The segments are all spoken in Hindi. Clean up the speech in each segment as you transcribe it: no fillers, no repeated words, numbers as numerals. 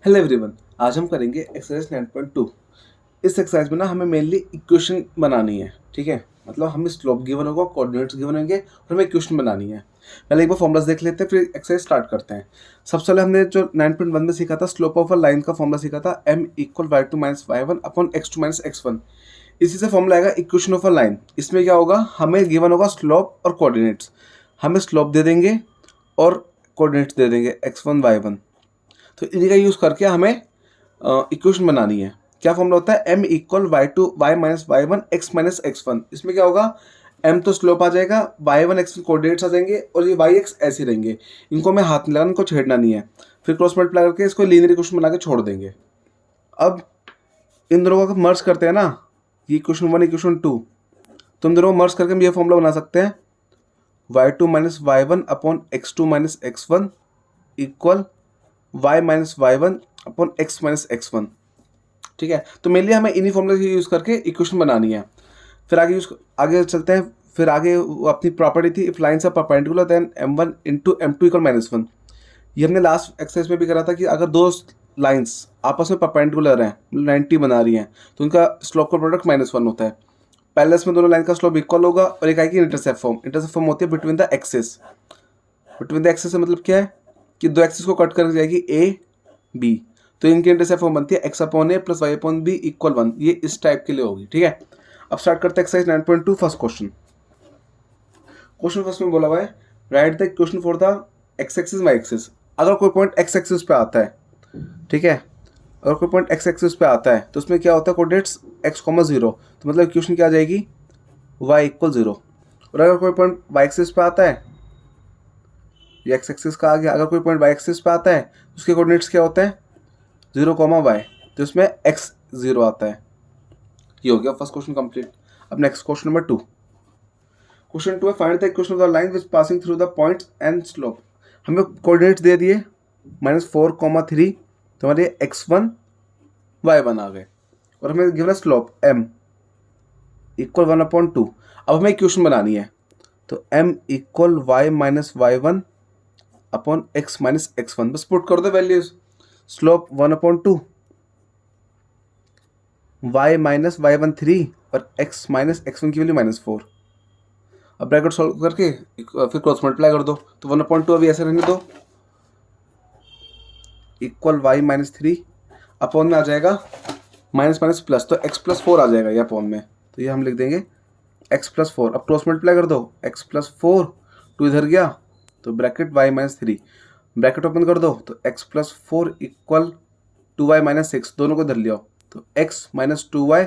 हेलो एवरीवन, आज हम करेंगे एक्सरसाइज 9.2। इस एक्सरसाइज में ना हमें मेनली इक्वेशन बनानी है। ठीक है, मतलब हमें स्लोप गिवन होगा, कोऑर्डिनेट्स गिवन होंगे और हमें इक्वेशन बनानी है। पहले एक बार फॉर्मुलाज देख लेते हैं, फिर एक्सरसाइज स्टार्ट करते हैं। सबसे पहले हमने जो 9.1 में सीखा था, स्लोप ऑफ अ लाइन का फॉर्मुला सीखा था, m equal y2 minus y1 upon x2 minus x1। इसी से फॉर्मुला आएगा इक्वेशन ऑफ अ लाइन। इसमें क्या होगा, हमें गिवन होगा स्लोप और कोऑर्डिनेट्स। हमें स्लोप दे देंगे और कोऑर्डिनेट्स दे देंगे x1 y1। तो इन्हीं का यूज़ करके हमें इक्वेशन बनानी है। क्या फॉर्मूला होता है, m equal y minus y1 x minus x1। इसमें क्या होगा, m तो स्लोप आ जाएगा, y1 x कोऑर्डिनेट्स आ जाएंगे और ये yx ऐसे रहेंगे। इनको हमें हाथ में लगाना, इनको छेड़ना नहीं है। फिर क्रॉस मल्टीप्लाई करके इसको लीनियर इक्वेशन बना के छोड़ देंगे। अब इन दोनों को मर्ज करते हैं ना, ये इक्वेशन 1 इक्वेशन 2, तो इन दोनों को मर्ज करके हम ये फॉर्मूला बना सकते हैं, y2 minus y1 upon x2 minus x1 equal y minus y1 upon x minus x1। ठीक है, तो मेनली हमें इन्हीं फॉर्मूले यूज़ करके इक्वेशन बनानी है। फिर आगे चलते हैं। फिर आगे अपनी प्रॉपर्टी थी, if lines are perpendicular then m1 into m2 equal -1। ये हमने लास्ट एक्सरसाइज में भी करा था कि अगर दो लाइन्स आपस में परपेंडिकुलर हैं, 90 बना रही हैं, तो उनका स्लोप का प्रोडक्ट -1 होता है। पहले इसमें दोनों लाइन का स्लोप इक्वल होगा और एक आएगी इंटरसेप्ट फॉर्म। इंटरसेप्ट फॉर्म होती है between the axes. Between the axes से मतलब क्या है कि दो एक्सेस को कट कर जाएगी ए बी, तो इनकी इंटरसेप्ट फॉर्म बनती है x upon A plus y upon B equal 1। ये इस टाइप के लिए होगी। ठीक है, अब स्टार्ट करते हैं exercise 9.2 first question. Question first में बोला हुआ है, right the equation for the x axis y axis. अगर कोई पॉइंट x एक्सिस पे आता है, ठीक है, अगर कोई पॉइंट x एक्सिस पे आता है तो उसमें क्या होता है, कोऑर्डिनेट्स x, 0, तो मतलब इक्वेशन क्या आ जाएगी, y इक्वल 0। और अगर कोई पॉइंट y एक्सिस पे आता है, ये x एक्सिस का आ गया, अगर कोई पॉइंट y एक्सिस पे आता है उसके कोऑर्डिनेट्स क्या होते हैं, 0, y, तो इसमें x 0 आता है। ये हो गया फर्स्ट क्वेश्चन कंप्लीट। अब नेक्स्ट क्वेश्चन नंबर 2। क्वेश्चन 2 है, find the equation of the line which passing through the points and slope. हमें कोऑर्डिनेट्स दे दिए -4, 3, तो हमारे x1 y1 आ गए और हमें गिवन स्लोप m इक्वल 1/2। अब हमें इक्वेशन बनानी है, तो m equal y minus y1 upon x minus x1। बस पुट कर दो values, slope 1/2, y minus y1 3 और x माइनस x1 की वैल्यू -4। अब ब्रैकेट सॉल्व करके फिर क्रॉस मल्टीप्लाई कर दो, तो 1/2 अभी ऐसे रहने दो, इक्वल y माइनस 3 अपॉन में आ जाएगा माइनस माइनस प्लस, तो x प्लस 4 आ जाएगा ये अपॉन में, तो ये हम लिख देंगे x प्लस 4। अब क्रॉस मल्टीप्लाई कर दो, x प्लस 4, 2 इधर गया तो bracket y minus 3, bracket open कर दो तो x plus 4 equal 2y minus 6, दोनों को इधर लिया तो x minus 2y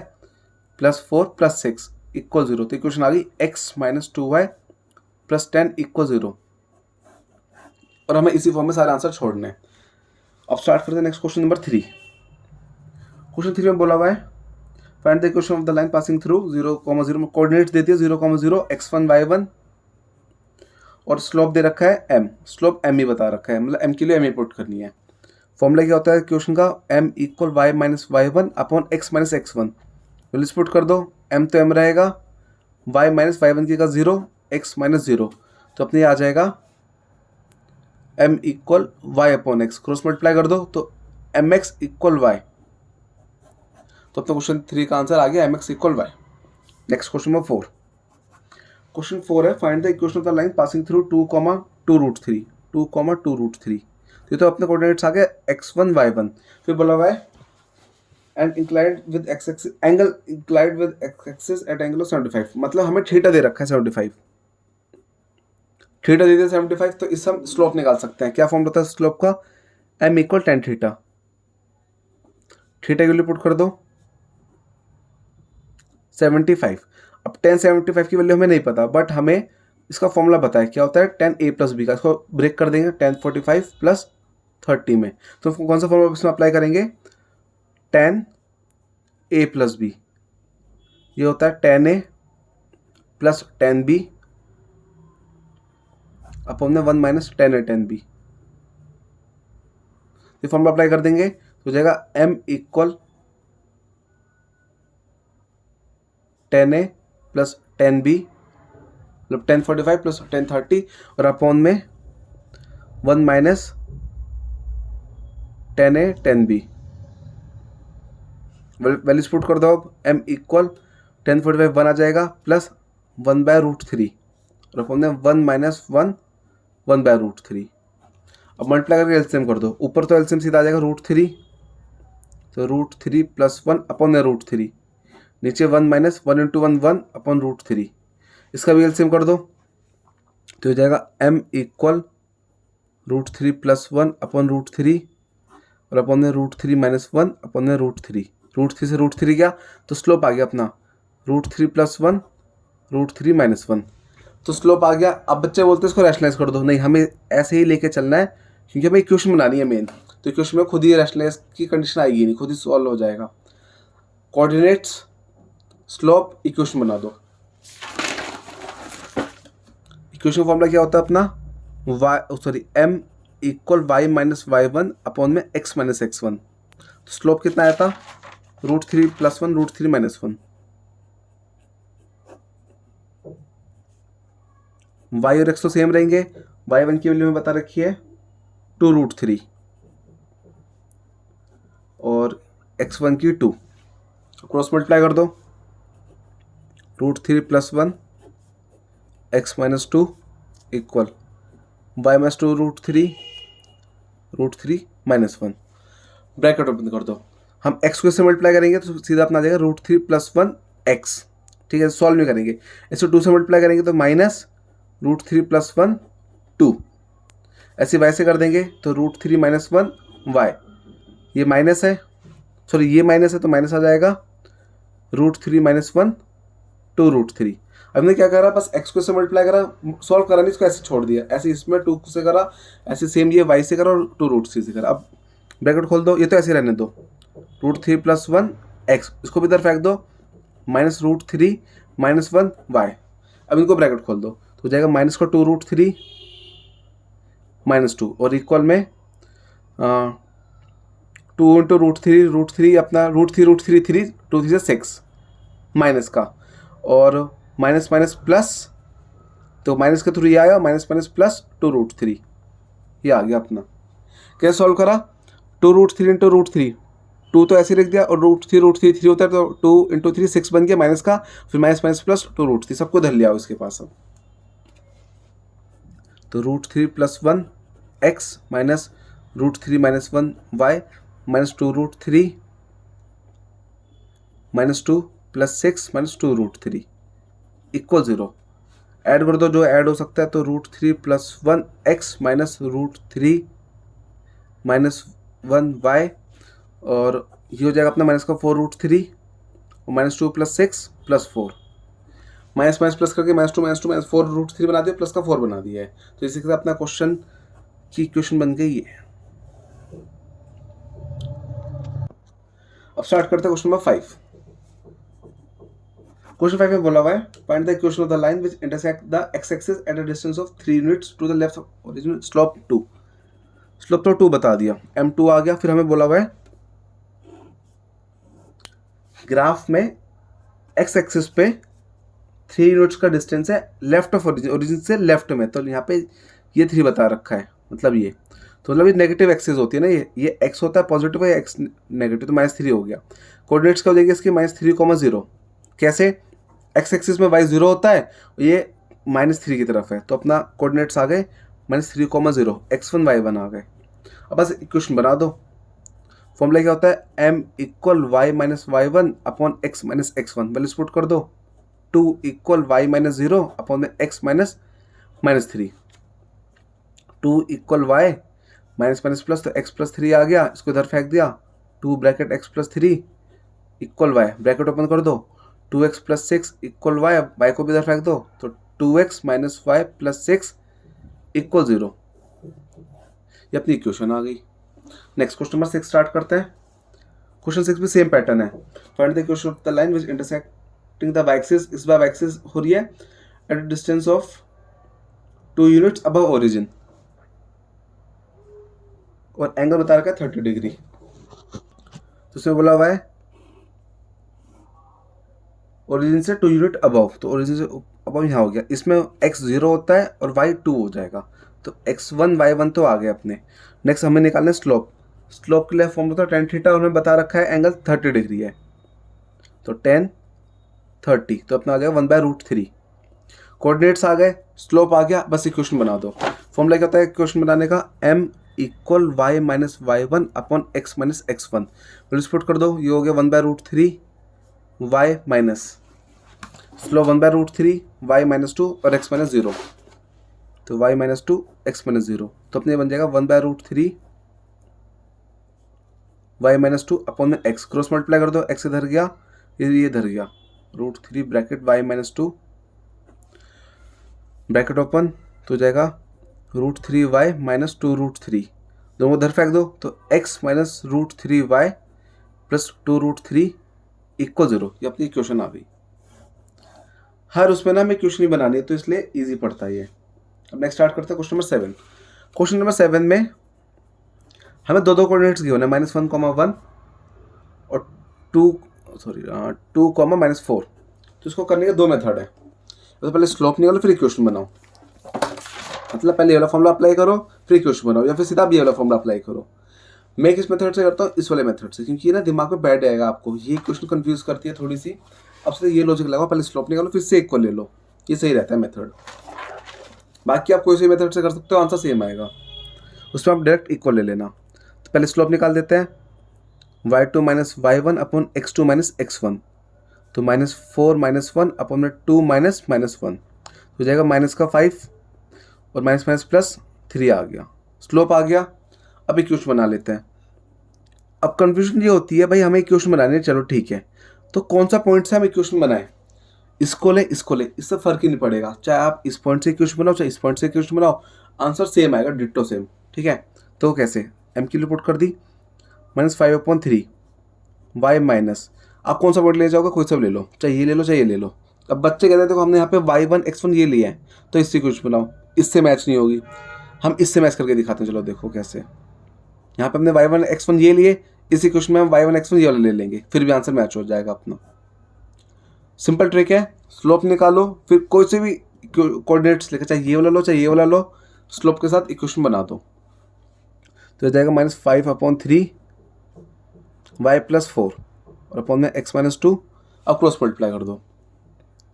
plus 4 plus 6 equal 0। तो इक्वेशन आ गई x minus 2y plus 10 equal 0। और हमें इसी फॉर्म में सारे आंसर छोड़ने हैं। अब स्टार्ट करते हैं नेक्स्ट क्वेश्चन नंबर 3। क्वेश्चन 3 में बोला हुआ है, find the equation of the line passing through 0, 0। Coordinates देती है 0, 0, x1 y1 और स्लोप दे रखा है m। स्लोप m ही बता रखा है, मतलब m के लिए m ही पुट करनी है। फॉर्मूला क्या होता है क्वेश्चन का, m equal y minus y1 upon x minus x1। Values put कर दो, m तो m रहेगा, y माइनस y1 की का 0, x माइनस 0, तो अपने आ जाएगा m equal y upon x। Cross multiply कर दो तो mx इक्वल y। तो अपना क्वेश्चन 3 का आंसर आ गया mx equal y। Next question number 4। Question 4 है, find the equation of the line passing through 2,2√3। 2,2√3, ये तो अपने कोऑर्डिनेट्स आ गए x1 y1। फिर बोला हुआ है and inclined with x axis, angle inclined with x axis eight angle of 75। मतलब हमें थीटा दे रखा है 75, थीटा दे दिया 75, तो इससे हम स्लोप निकाल सकते हैं। क्या फॉर्म होता है स्लोप का, m equal tan theta. Theta की वैल्यू पुट कर दो 75। अब tan 75 की वैल्यू हमें नहीं पता, बट हमें इसका फॉर्मूला पता है, क्या होता है tan a प्लस बी का। इसको ब्रेक कर देंगे tan 45 प्लस 30 में, तो कौन सा फॉर्मूला इसमें अप्लाई करेंगे, tan a प्लस बी, ये होता है tan a plus tan b upon में 1 minus tan a tan b। ये फॉर्मूला अप्लाई कर देंगे तो हो जाएगा m equal tan a plus tan b, मतलब tan 45 प्लस tan 30 और अपॉन में 1 minus 10a 10b, values put कर दो। अब m इक्वल 10/45 1 आ जाएगा प्लस 1/√3 और अपन 1 माइनस 1 1/√3। अब मल्टीप्लाई करके एलसीएम कर दो। ऊपर तो एलसीएम सीधा आ जाएगा √3, तो √3 + 1 अपॉन √3, नीचे 1 माइनस 1 × 1 1 अपॉन √3। इसका भी एलसीएम कर दो तो हो जाएगा m इक्वल √3 + 1 अपॉन √3 और अपॉन √3 - 1 अपॉन √3। √3 से √3 गया तो स्लोप आ गया अपना √3 + 1 √3 - 1, तो स्लोप आ गया। अब बच्चे बोलते हैं इसको रैशनलाइज कर दो। नहीं, हमें ऐसे ही लेके चलना है क्योंकि हमें इक्वेशन बनानी है मेन, तो इक्वेशन में खुद ही रैशनलाइज की कंडीशन आएगी नहीं, खुद ही सॉल्व हो जाएगा। कोऑर्डिनेट्स स्लोप इक्वेशन बना दो। इक्वेशन फॉर्मूला क्या होता है अपना m equal y - y1 upon में x - x1। तो स्लोप कितना आया था √3 + 1 √3 - 1। y और x तो सेम रहेंगे। y1 की वैल्यू में बता रखी है 2√3 और x1 की 2। क्रॉस मल्टीप्लाई कर दो। √3 + 1 x - 2 equal y - 2 √3 √3 - 1। Bracket open कर दो। हम x को इससे मल्टीप्लाई करेंगे तो सीधा अपना आ जाएगा √3 + 1 x। ठीक है, सॉल्व नहीं करेंगे। इससे 2 से मल्टीप्लाई करेंगे तो माइनस √3 + 1 2। ऐसे y से कर देंगे तो √3 - 1 y। ये माइनस है, सॉरी ये माइनस है तो माइनस आ जाएगा √3 - 1 2 √3। अब हमने क्या करा, बस x को इससे मल्टीप्लाई करा, सॉल्व करा नहीं, इसको ऐसे छोड़ दिया। ऐसे इसमें 2 से करा, ऐसे सेम ये y से करा और 2 √3 से करा। अब ब्रैकेट खोल दो, ये तो ऐसे रहने दो। √3 + 1 x, इसको भी इधर फेंक दो, माइनस √3 - 1 y। अब इनको ब्रैकेट खोल दो तो हो जाएगा माइनस का 2 √3 - 2 और इक्वल में 2 × √3 अपना √3 3 2 3 से 6 माइनस का, और माइनस माइनस प्लस, तो माइनस के थ्रू ये आया, माइनस माइनस प्लस 2 √3 ये आ गया अपना। कैसे सॉल्व करा, 2 √3 × √3, 2 तो ऐसे लिख दिया और √3 3 होता है तो 2 × 3 6 बन गया माइनस का, फिर माइनस माइनस प्लस 2 √3 सबको धर लिया उसके पास। अब तो √3 + 1 x minus √3 - 1 y minus 2 √3 -2 + 6 - 2 √3 equal 0। Add कर दो जो ऐड हो सकता है, तो √3 + 1 x माइनस √3 - 1 y और ये हो जाएगा अपना माइनस का 4 √3 और -2 + 6 + 4। माइनस माइनस प्लस करके -2 - 4 √3 बना दिया, प्लस का 4 बना दिया है। तो इसी के साथ अपना क्वेश्चन की इक्वेशन बन गई है। अब स्टार्ट करते हैं क्वेश्चन नंबर 5। क्वेश्चन 5 में बोला हुआ है find the equation of the line which intersect the x axis at a distance of 3 units to the left of origin, slope 2। Slope तो 2 बता दिया, m2 आ गया। फिर हमें बोला हुआ है ग्राफ में x एक्सिस पे 3 यूनिट्स का डिस्टेंस है लेफ्ट ऑफ ओरिजिन, ओरिजिन से लेफ्ट में, तो यहाँ पे ये 3 बता रखा है, मतलब ये, तो मतलब ये नेगेटिव एक्सिस होती है ना, ये x होता है पॉजिटिव है, x नेगेटिव, तो -3 हो गया। कोऑर्डिनेट्स क्या हो जाएंगे इसके -3, 0। कैसे, x एक्सिस में y 0 होता है, ये -3 की तरफ है, तो अपना कोऑर्डिनेट्स आ गए -3, 0 x1 y1 आ गए। अब बस इक्वेशन बना दो। फॉर्मूला क्या होता है, m equal y - y1 upon x - x1, values put कर दो। 2 इक्वल y - 0 अपॉन में x -3, 2 equal y minus minus plus, तो x + 3 आ गया, इसको इधर फेंक दिया। 2 bracket x + 3 equal y, bracket open कर दो। 2x + 6 इक्वल y को भी इधर फेंक दो, तो 2x - y + 6 इक्वल 0। ये अपनी इक्वेशन आ गई। नेक्स्ट क्वेश्चन नंबर 6 स्टार्ट करते हैं। क्वेश्चन 6 में सेम पैटर्न है। Find the equation of the line which intersecting the y axis, इस बार y एक्सिस हो रही है eight a distance of 2 units above origin, और एंगल बता रखा है 30 डिग्री। तो उसमें बोला हुआ है ओरिजिन से 2 यूनिट अबव, तो ओरिजिन से अबव यहाँ हो गया। इसमें x 0 होता है और y 2 हो जाएगा, तो x1 y1 तो आ गए अपने। नेक्स्ट हमें निकालना है स्लोप। स्लोप के लिए फॉर्मूला था टेन थीटा और हमें बता रखा है एंगल 30 डिग्री है, तो 10 30 तो अपना आ जाएगा 1/√3। कोऑर्डिनेट्स आ गए, स्लोप आ गया, बस इक्वेशन बना दो। फॉर्मूला क्या होता है इक्वेशन बनाने का, m equal y minus y1 upon x minus x1। Put कर दो, ये हो गया 1/√3 y minus slope 1/√3 y minus 2 और x माइनस 0, तो y माइनस 2 x माइनस 0, तो अपने बन जाएगा 1/√3 y माइनस 2 अपॉन में x। क्रॉस मल्टीप्लाई कर दो, x इधर गया, ये इधर गया, √3 bracket y minus 2 bracket open, तो जाएगा √3y माइनस 2√3, दोनों उधर फेंक दो, तो x minus √3y plus 2√3 equal 0। ये अपनी इक्वेशन आ गई। हर उसमें ना हमें इक्वेशन ही बनानी है, तो इसलिए इजी पड़ता है ये। अब नेक्स्ट स्टार्ट करते हैं क्वेश्चन नंबर 7। क्वेश्चन नंबर 7 में हमें दो कोऑर्डिनेट्स गिवन है, -1, 1 और 2 -4। तो इसको करने के दो मेथड है, तो पहले स्लोप निकालो फिर इक्वेशन बनाओ। मतलब पहले ये वाला फॉर्मूला अप्लाई करो फिर इक्वेशन बनाओ, या फिर सीधा भी ये वाला फॉर्मूला अप्लाई करो। मैं किस मेथड से करता हूँ, इस वाले मेथड से, क्योंकि ये ना दिमाग में बैठ जाएगा आपको, ये क्वेश्चन कंफ्यूज करती है थोड़ी सी। अब से ये लॉजिक लगाओ, पहले स्लोप निकालो फिर से इक्वल ले लो, ये सही रहता है मेथड। बाकी आप कोई सी मेथड से कर सकते हो, आंसर सेम आएगा, उसमें आप डायरेक्ट इक्वल ले लेना। तो पहले स्लोप निकाल देते हैं, y2 minus y1 upon x2 minus x1, तो -4 -1 अपॉन में 2 माइनस -1, तो जाएगा माइनस का 5 और माइनस माइनस प्लस 3 आ गया, स्लोप आ गया। अब इक्वेशन बना लेते हैं। अब कंफ्यूजन ये होती है भाई हमें इक्वेशन बनानी है, चलो ठीक है, तो कौन सा पॉइंट से हम इक्वेशन बनाएं, इसको ले इसको ले, इससे फर्क ही नहीं पड़ेगा, चाहे आप इस पॉइंट से इक्वेशन बनाओ चाहे इस पॉइंट से इक्वेशन बनाओ, आंसर सेम आएगा, डिट्टो सेम। ठीक है, तो कैसे, m की पुट कर दी, -5/3 y माइनस, आप कौन सा पॉइंट ले जाओगे, कोई सा ले लो, चाहे ये ले लो चाहे ये ले लो। अब बच्चे कहते हैं देखो हमने यहाँ पे y1 x1 ये लिया है, तो इससे कुछ बनाओ, इससे मैच नहीं होगी, हम इससे मैच करके दिखाते हैं। चलो देखो कैसे, यहाँ पे हमने y1 x1 ये लिए, इस इक्वेशन में हम y1 x1 ये वाला ले लेंगे, फिर भी आंसर मैच हो जाएगा अपना। सिंपल ट्रिक है, स्लोप निकालो फिर कोई से भी कोऑर्डिनेट्स लेकर, चाहे ये वाला लो चाहे ये वाला लो, स्लोप के साथ इक्वेशन बना दो, तो जाएगा -5/3 y प्लस 4 और अपॉन में x माइनस 2। अब क्रॉस मल्टीप्लाई कर दो,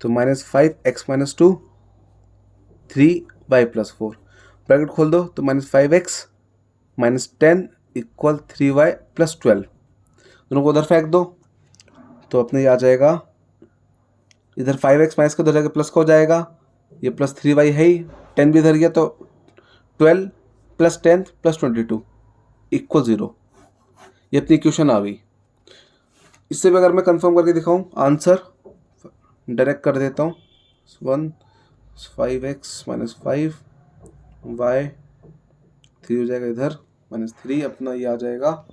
तो -5x minus 2 3y plus 4, bracket खोल दो, तो -5x minus 10 equal 3y plus 12, दोनों को उधर फेंक दो, तो अपने ये आ जाएगा, इधर 5x माइनस का उधर जाकर प्लस का हो जाएगा, ये प्लस 3y है ही, 10 भी इधर गया, तो 12 प्लस 10 प्लस 22 इक्वल 0। ये अपनी इक्वेशन आ गई। इससे भी अगर मैं कंफर्म करके दिखाऊं आंसर, डायरेक्ट कर देता हूँ, 5x माइनस 5y 3 हो जाएगा इधर, -3 अपना ये आ जाएगा।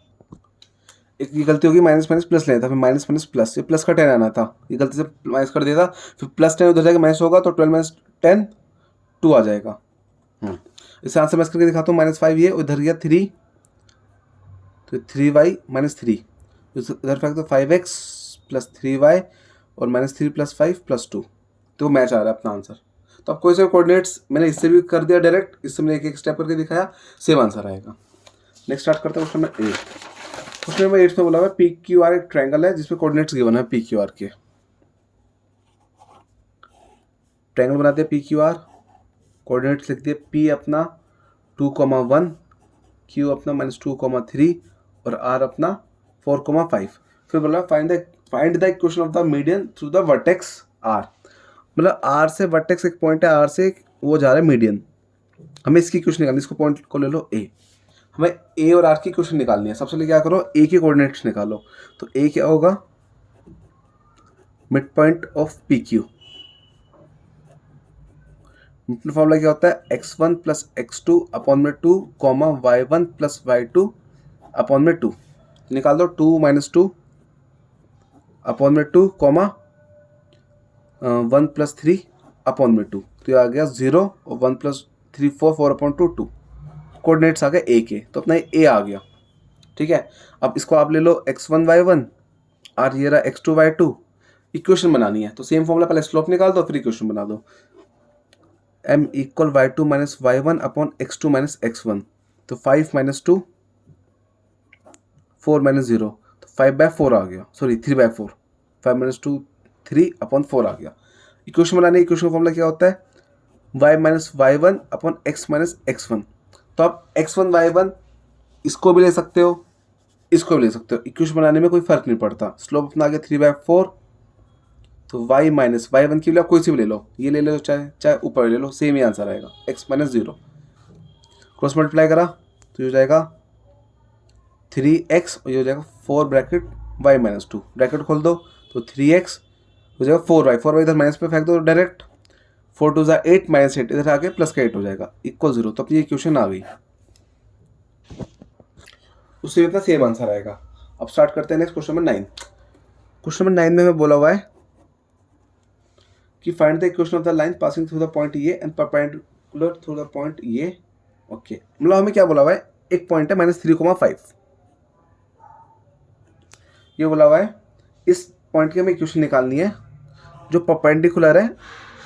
एक ये गलती होगी, माइनस माइनस प्लस लेना था, फिर माइनस माइनस प्लस, ये प्लस का 10 आना था, ये गलती से माइनस कर दिया था, फिर प्लस 10 उधर जाएगा माइनस होगा, तो 12 माइनस 10 2 आ जाएगा। इसे आंसर मैच करके दिखाता हूँ, -5 ये उधर गया 3, तो 3y माइनस 3, इधर फेंक दो 5x प्लस 3y और -3 प्लस 5 प्लस 2, तो मैच आ रहा है अपना आंसर। तो अब कोई से कोऑर्डिनेट्स मैंने इससे भी कर दिया डायरेक्ट, इससे मैंने एक एक स्टेप करके दिखाया, सेम आंसर आएगा। नेक्स्ट स्टार्ट करते हैं क्वेश्चन नंबर 8। क्वेश्चन नंबर 8 में बोला हुआ है PQR एक ट्रायंगल है जिसमें कोऑर्डिनेट्स गिवन है PQR के। ट्रायंगल बनाते हैं PQR, कोऑर्डिनेट्स लिख दिए, P अपना 2,1, Q अपना -2,3 और R अपना 4,5। फिर बोला find the equation of the median through the vertex R। मतलब R से वर्टेक्स एक पॉइंट है, R से वो जा रहा है मीडियन, हमें इसकी इक्वेशन निकालनी, इसको पॉइंट को ले लो A, हमें A और R की इक्वेशन निकालनी है। सबसे पहले क्या करो, A के कोऑर्डिनेट्स निकालो, तो A क्या होगा, mid point of PQ। Formula क्या होता है, x1 प्लस x2 अपॉन में 2 comma y1 plus y2 upon में 2, निकाल दो 2 माइनस 2 अपॉन में 2 कॉमा 1 प्लस 3 अपॉन में 2, तो ये आ गया 0 और 1 प्लस 3 4 अपॉन 2 2, कोऑर्डिनेट्स आ गए A के, तो अपना A आ गया। ठीक है, अब इसको आप ले लो x1 y1 और ये रहा x2 y2, इक्वेशन बनानी है, तो सेम फॉर्मूला, पहले स्लोप निकाल दो फिर इक्वेशन बना दो, m equal y2 minus y1 upon x2 minus x1, तो 5 माइनस 2 4 माइनस 0 तो 5/4 आ गया, सॉरी 3/4, 5 माइनस 2 3/4 आ गया। इक्वेशन बनाने इक्वेशन फॉर्मूला क्या होता है, y minus y1 upon x minus x1। तो आप x1 y1 इसको भी ले सकते हो, इसको भी ले सकते हो, इक्वेशन बनाने में कोई फर्क नहीं पड़ता। स्लोप अपना आ गया 3/4, तो y माइनस y1 की वैल्यू कोई सी भी ले लो, ये ले लो चाहे चाहे ऊपर ले लो, सेम ही आंसर आएगा, x माइनस 0। क्रॉस मल्टीप्लाई करा तो ये हो जाएगा 3x और ये हो जाएगा 4 ब्रैकेट y माइनस 2, ब्रैकेट खोल दो तो 3x हो जाएगा 4y इधर माइनस पे फेंक दो डायरेक्ट, 4 2 ज़ा 8 माइनस 8 इधर आके प्लस का 8 हो जाएगा इक्वल 0। तो अपनी ये इक्वेशन आ गई, उससे भी सेम आंसर आएगा। अब स्टार्ट करते हैं next question number 9। Question number 9 में हमें बोला हुआ है कि find the equation of the line passing through the point A and perpendicular through the point A. Okay, मतलब हमें क्या बोला हुआ है, एक पॉइंट है -3,5, ये बोला हुआ है इस पॉइंट की हमें इक्वेशन निकालनी है जो परपेंडिकुलर है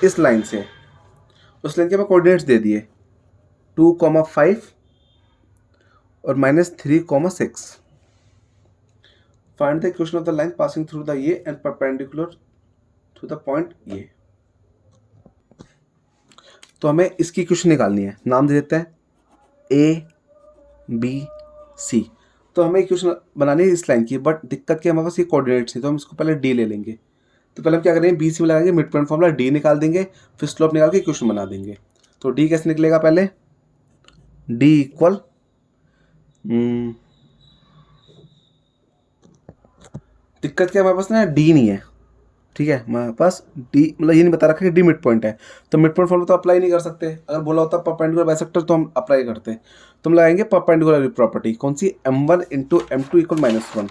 इस लाइन से। उस लाइन के हमें कोऑर्डिनेट्स दे दिए 2,5 और -3,6। Find the equation of the line passing through the A and perpendicular through the point A. तो हमें इसकी इक्वेशन निकालनी है, नाम दे देते हैं ए बी सी। तो हमें इक्वेशन बनानी है इस लाइन की, बट दिक्कत क्या है, हमारे पास ये कोऑर्डिनेट्स नहीं, तो हम इसको पहले डी ले लेंगे। तो पहले हम क्या करेंगे, बी सी में लगाएंगे, मिड पॉइंट फॉर्मूला डी निकाल देंगे, फिर स्लोप निकाल के इक्वेशन बना देंगे। तो डी कैसे निकलेगा, पहले डी इक्वल दिक्कत क्या है, हमारे पास ना डी नहीं है, ठीक है, हमारे पास डी मतलब ये नहीं बता रखा कि डी मिड पॉइंट है, तो मिड पॉइंट फॉर्मूला तो अप्लाई नहीं कर सकते। अगर बोला होता परपेंडिकुलर बाइसेक्टर तो हम अप्लाई करते। तो हम लगाएंगे परपेंडिकुलर प्रॉपर्टी, कौन सी, m1 इंटू m2 इक्वल -1,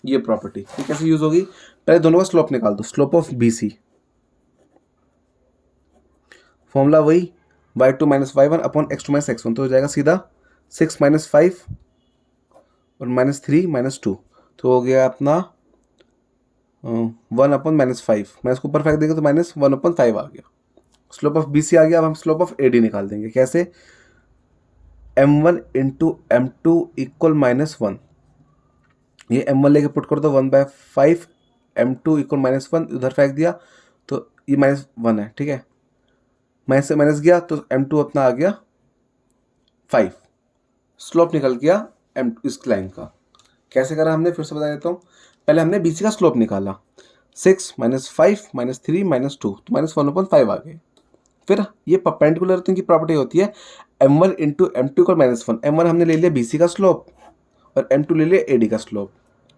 ये प्रॉपर्टी। ये कैसे यूज होगी, पहले दोनों का स्लोप निकाल दो, slope of B C, formula वही y2 minus y1 upon x2 minus x1, तो हो जाएगा सीधा 6 माइनस 5 और -3 -2, तो हो गया अपना 1 अपॉन -5, मैं इसको ऊपर फेंक देंगे तो -1/5 आ गया। स्लोप ऑफ बी सी आ गया। अब हम स्लोप ऑफ ए डी निकाल देंगे, कैसे, m1 इंटू m2 इक्वल -1, ये m1 लेके पुट कर दो 1/5, m2 इक्वल -1 उधर फेंक दिया तो ये -1 है, ठीक है, माइनस से माइनस गया तो m2 अपना आ गया 5, स्लोप निकल गया m इस लाइन का। कैसे करा हमने, फिर से बता देता हूँ। पहले हमने बी सी का स्लोप निकाला, 6 -5 -3 -2 तो -1/5 आ गए। फिर ये परपेंडिकुलर तो इनकी प्रॉपर्टी होती है m1 into m2 equal -1, m1 हमने ले लिया bc का स्लोप और m2 ले लिया ad का स्लोप,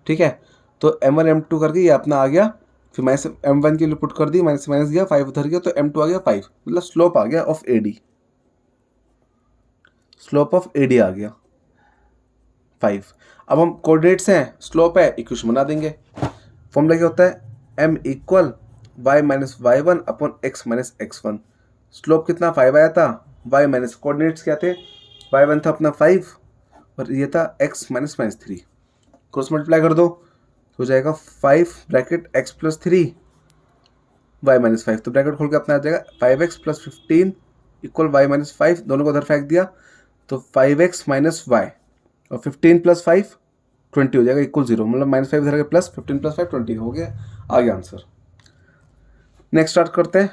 ठीक है। तो m1 m2 करके ये अपना आ गया, फिर माइनस m1 की पुट कर दी, माइनस माइनस गया 5 उधर गया तो m2 आ गया 5, मतलब स्लोप आ गया of ad, slope of ad आ गया 5। अब हम कोऑर्डिनेट्स हैं, स्लोप है, इक्वेशन बना देंगे। फॉर्मूला क्या होता है, m equal y minus y1 upon x minus x1। Slope कितना 5 आया था, y माइनस कोऑर्डिनेट्स क्या थे, y1 था अपना 5 और ये था x माइनस -3, क्रॉस मल्टीप्लाई कर दो तो हो जाएगा 5 bracket x plus 3 y minus 5, तो ब्रैकेट खोल के अपना आ जाएगा 5x plus 15 equal y minus 5, दोनों को उधर फेंक दिया तो 5x माइनस y और 15 प्लस 5 20 हो जाएगा इक्वल 0, मतलब -5 इधर के प्लस 15 प्लस 5 20 हो गया, आ गया आंसर। नेक्स्ट स्टार्ट करते हैं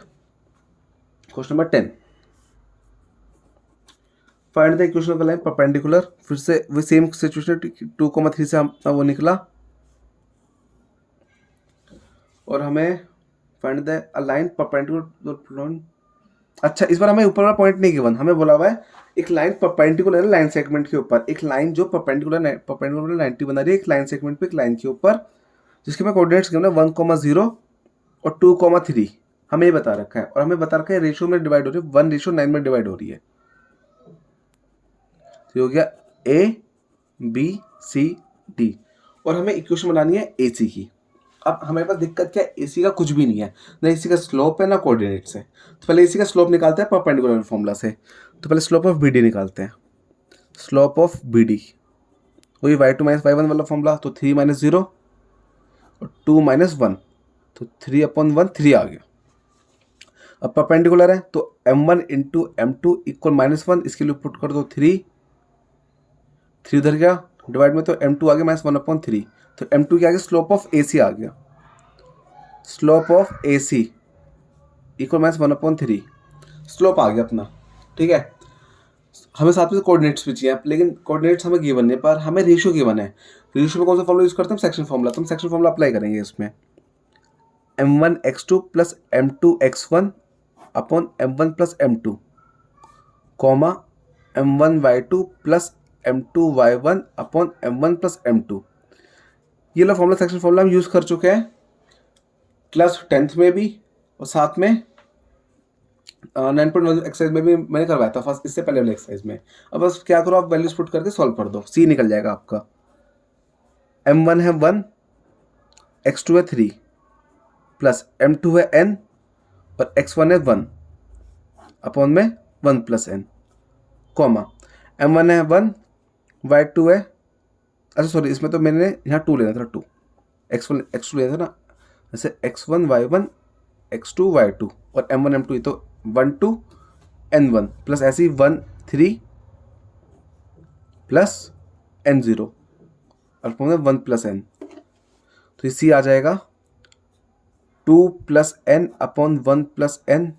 question number 10। Find the equation of the line perpendicular, फिर से वो सेम सिचुएशन 2,3 से हम वो निकला और हमें फाइंड द लाइन परपेंडिकुलर। अच्छा, इस बार हमें ऊपर वाला पॉइंट नहीं गिवन, हमें बोला हुआ है एक लाइन परपेंडिकुलर है लाइन सेगमेंट के ऊपर, एक लाइन जो परपेंडिकुलर 90 बना रही है एक लाइन सेगमेंट पे एक लाइन के ऊपर, जिसके मैं कोऑर्डिनेट्स गिवन है 1,0 और 2,3, हमें ये बता रखा है और हमें बता रखा है रेशियो में डिवाइड हो रही है, 1:9 में डिवाइड हो रही है। तो हो गया ए बी सी डी और हमें इक्वेशन बनानी है ए सी की। अब हमारे पास दिक्कत क्या है, एसी का कुछ भी नहीं है, ना एसी का स्लोप है ना कोऑर्डिनेट्स है। तो पहले एसी का स्लोप निकालते हैं परपेंडिकुलर फॉर्मूला से। तो पहले स्लोप ऑफ बी डी निकालते हैं, स्लोप ऑफ बी डी वही y2 माइनस y1 वाला फॉर्मूला, तो 3 माइनस 0 और 2 माइनस 1 तो 3/1 3 आ गया। अब परपेंडिकुलर है तो m1 इंटू m2 इक्वल -1, इसके लिए पुट कर दो 3 उधर गया डिवाइड में तो m2 आ गया -1/3, तो m2 क्या आ गया, स्लोप ऑफ AC आ गया, slope of AC equal -1/3, slope आ गया अपना, ठीक है। हमें साथ में कोऑर्डिनेट्स भी चाहिए, लेकिन कोऑर्डिनेट्स हमें गिवन नहीं, पर हमें रेशियो गिवन है। रेशियो में कौन सा फॉर्मूला यूज करते हैं, सेक्शन फॉर्मूला, तो हम सेक्शन फॉर्मूला अप्लाई करेंगे इसमें, m1x2 plus m2x1 upon m1 plus m2 comma m1y2 plus m2y1 upon m1 plus m2। ये लो फॉर्मूला, सेक्शन फॉर्मूला हम यूज कर चुके हैं क्लास 10th में भी, और साथ में 9.1 एक्सरसाइज में भी मैंने करवाया था फर्स्ट, इससे पहले वाले एक्सरसाइज में। अब बस क्या करो, आप वैल्यूज पुट करके सॉल्व कर दो, सी निकल जाएगा आपका। m1 है 1, x2 है 3 प्लस m2 है n और x1 है 1 अपॉन में 1 प्लस n कॉमा m1 है 1, y2 है, अच्छा सॉरी इसमें तो मैंने यहाँ 2 लेना था, 2 x1 x2 लेना था ना, जैसे x1 y1 x2 y2 और m1 m2, ये तो 1 2 n1 प्लस ऐसे ही 1 3 प्लस n0 और अपॉन में 1 प्लस n, तो ये सी आ जाएगा 2 plus n upon 1 plus n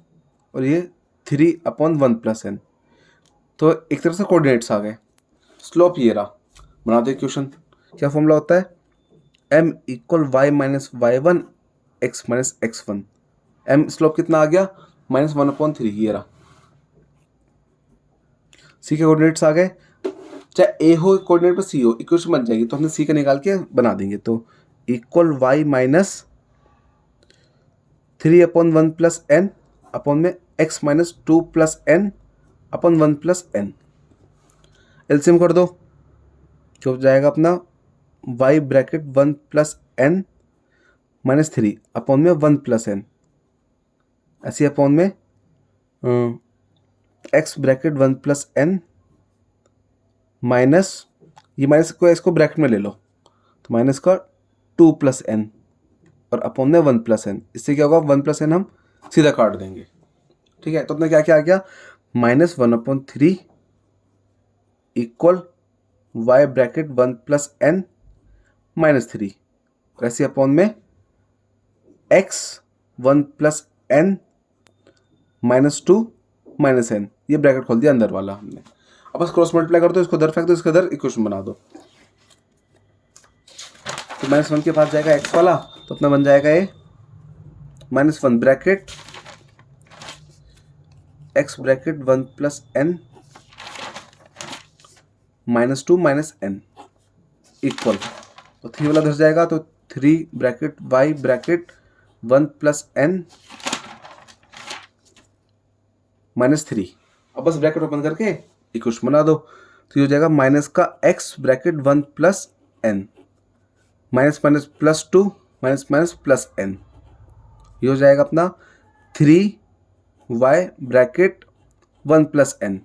और ये 3 अपॉन 1 प्लस n। तो एक तरफ से कोऑर्डिनेट्स आ गए, स्लोप ये रहा, बना दो इक्वेशन। क्या फॉर्मूला होता है, m equal y minus y1 x minus x1, m slope कितना आ गया -1/3, ये रहा। सी के कोऑर्डिनेट्स आ गए, चाहे a हो कोऑर्डिनेट पर c हो, इक्वेशन बन जाएगी, तो हमने c का निकाल के बना देंगे। तो equal y minus 3/1 plus n upon में x minus 2 plus n upon 1 plus n। LCM कर दो, जो जाएगा अपना y bracket 1 plus n minus 3 upon में 1 प्लस n, ऐसे अपॉन में x bracket 1 plus n minus, ये माइनस को इसको ब्रैकेट में ले लो, तो माइनस का 2 प्लस n और अपॉन में 1 प्लस n। इससे क्या होगा, 1 प्लस n हम सीधा काट देंगे, ठीक है। तो अपने क्या क्या आ गया, -1/3 equal y bracket 1 plus n minus 3 और ऐसे अपॉन में x 1 plus n minus 2 minus n, ये ब्रैकेट खोल दिया अंदर वाला हमने। अब बस क्रॉस मल्टीप्लाई कर दो, इसको इधर फेंक दो, इसको इधर इक्वेशन बना दो। तो -1 के पास जाएगा x वाला, तो अपना बन जाएगा ये -1 bracket x bracket 1 plus n minus 2 minus n equal, तो 3 वाला धस जाएगा, तो 3 bracket y bracket 1 plus n minus 3। अब बस ब्रैकेट ओपन करके इक्वेशन बना दो, तो ये हो जाएगा माइनस का x bracket 1 plus n minus minus plus 2 minus minus plus n, ये हो जाएगा अपना 3y ब्रैकेट 1 प्लस n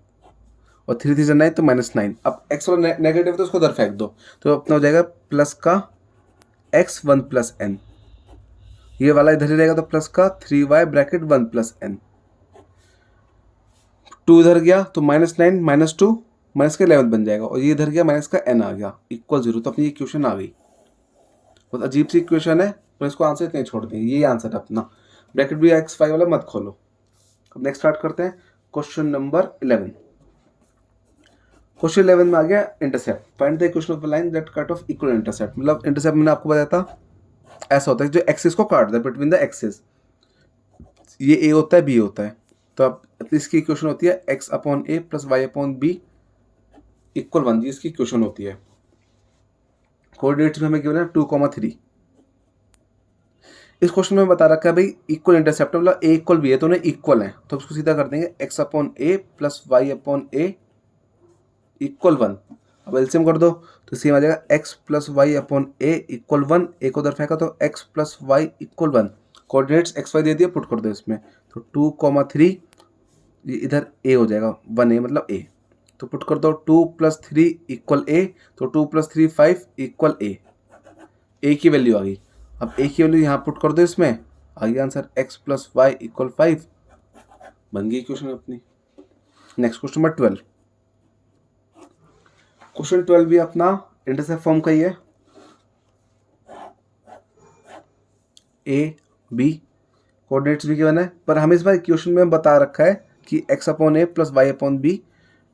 और 3 3 9 तो -9। अब x वाला नेगेटिव तो उसको उधर फेंक दो, तो अपना हो जाएगा प्लस का x 1 प्लस n, ये वाला इधर ही रहेगा, तो प्लस का 3y ब्रैकेट 1 प्लस n, 2 इधर गया तो -9 -2 माइनस का 11 बन जाएगा, और ये इधर गया माइनस का n आ गया इक्वल 0। तो अपनी इक्वेशन आ गई, बहुत अजीब सी इक्वेशन है, पर इसको आंसर इतने छोड़ देंगे, ये आंसर है अपना। ब्रैकेट भी x 5 वाला मत खोलो। अब नेक्स्ट स्टार्ट करते हैं, क्वेश्चन नंबर 11। क्वेश्चन 11 में आ गया intercept, find the equation of a line that cut off equal intercept. मतलब इंटरसेप्ट मैंने आपको बताया था ऐसा होता है जो एक्सिस को काटता है, बिटवीन द एक्सिस, ये a होता है b होता है। तो अब इसकी इक्वेशन होती है x upon a plus y upon b equal 1, जी इसकी इक्वेशन होती है। कोऑर्डिनेट्स में हमें गिवन है 2,3। इस क्वेश्चन में बता रखा है भाई इक्वल इंटरसेप्ट, मतलब a इक्वल b है, तो उन्हें इक्वल है, तो उसको सीधा कर देंगे x upon a plus y upon a equal 1। अब एलसीएम कर दो, तो सेम आ जाएगा x plus Y upon a equal 1, a को उधर फेंका तो x plus y equal 1। Coordinates x y दे दिया, पुट कर दो इसमें, तो 2,3 ये इधर a हो जाएगा 1a मतलब a, तो पुट कर दो 2 प्लस 3 इक्वल a, तो 2 प्लस 3 5 इक्वल a की वैल्यू आ गई। अब a की वैल्यू यहाँ पुट कर दो, इसमें आ गया answer x plus y equal 5, बन गई इक्वेशन अपनी। Next question number 12। क्वेश्चन 12 भी अपना इंटरसेप्ट फॉर्म का ही है, ए बी, कोऑर्डिनेट्स भी गिवन है, पर हमें इस बार इक्वेशन में बता रखा है कि x upon A plus Y upon B